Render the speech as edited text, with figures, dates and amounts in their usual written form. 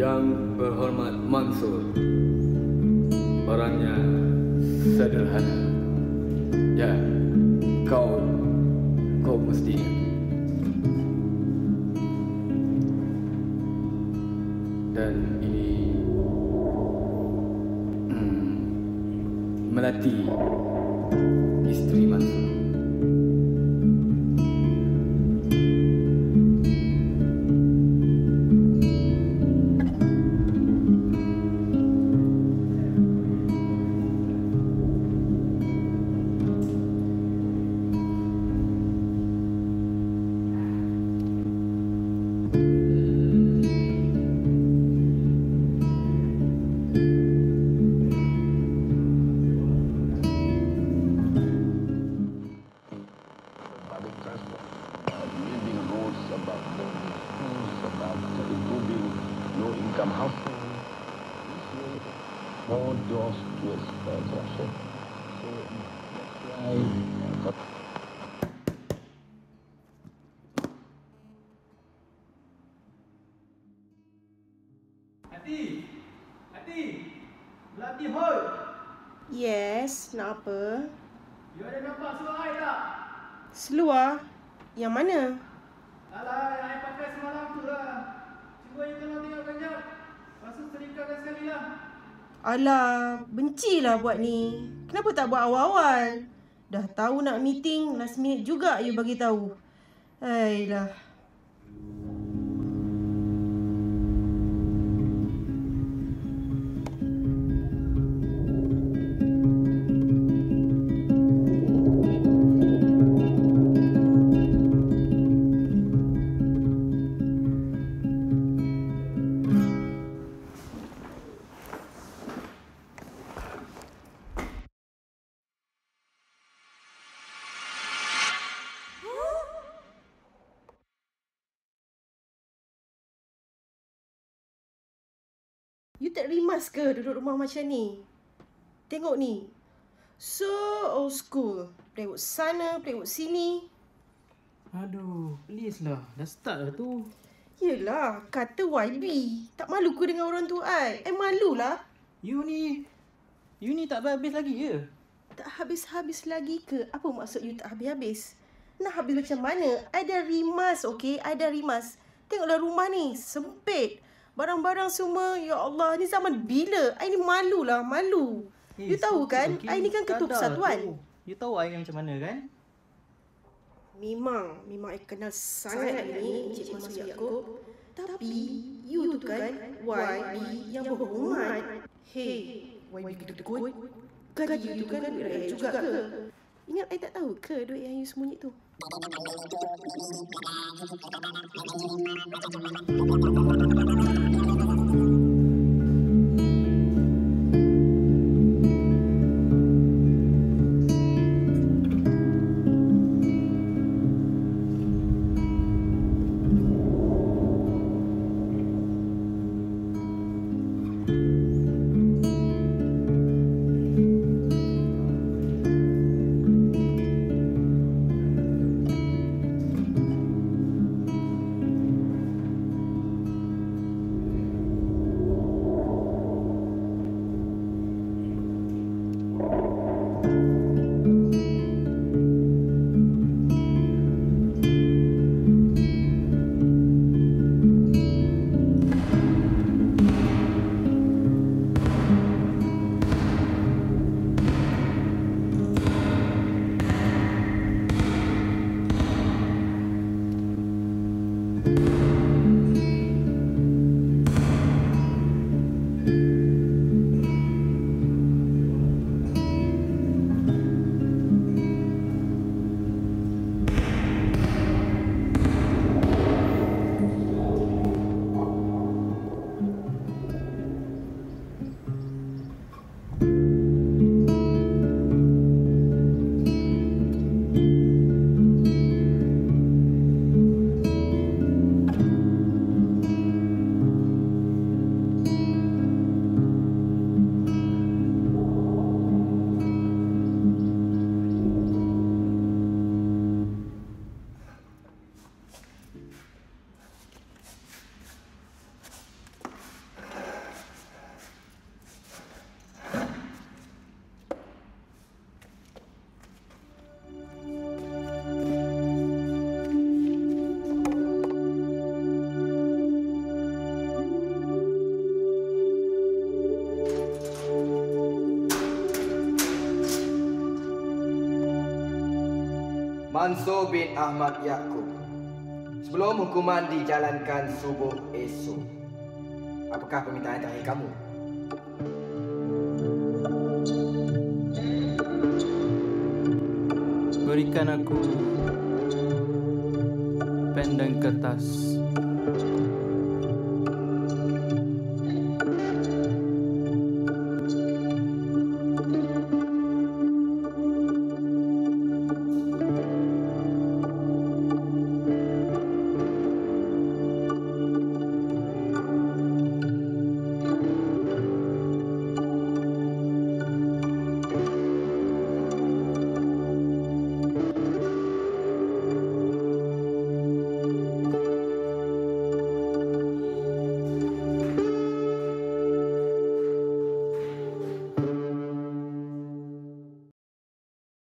Yang berhormat Mansur, orangnya sederhana. Ya, kau mesti dan ini Melati, isteri Mansur. More doors to expansion. Hati, Melati hoi. Yes, nak apa? You ada nampak seluar air tak? Seluar? Yang mana? Alah, yang air pakai semalam tu lah. Cuba you tolong tengokkan jap. Lepas tu serikakan sekali lah. Alah, bencilah buat ni. Kenapa tak buat awal-awal? Dah tahu nak meeting, last minute juga you bagi tahu. Hailah. You tak rimas ke duduk rumah macam ni? Tengok ni. So old school. Plywood sana, plywood sini. Aduh, please lah. Dah start lah tu. Yelah, kata YB. Tak malu ke dengan orang tu I? Malulah. You ni tak habis lagi ke? Tak habis-habis lagi ke? Apa maksud you tak habis-habis? Nak habis macam mana? I dah rimas, okay? I dah rimas. Tengoklah rumah ni, sempit. Barang-barang semua, ya Allah, ni zaman bila? I ni malulah, malu. You tahu kan, okay. I ni kan ketua persatuan. You tahu I macam mana kan? Memang I kenal sangat ni Encik Mansur Yaakob. Tapi, you tu kan YB yang berhormat. Hey, YB gedekut. Gaji you tu kan duit rakyat juga ke? Ingat I tak tahu ke duit yang you sembunyi tu? Mansur bin Ahmad Yaakob. Sebelum hukuman dijalankan subuh esok, apakah permintaan terakhir kamu? Berikan aku pen dan kertas.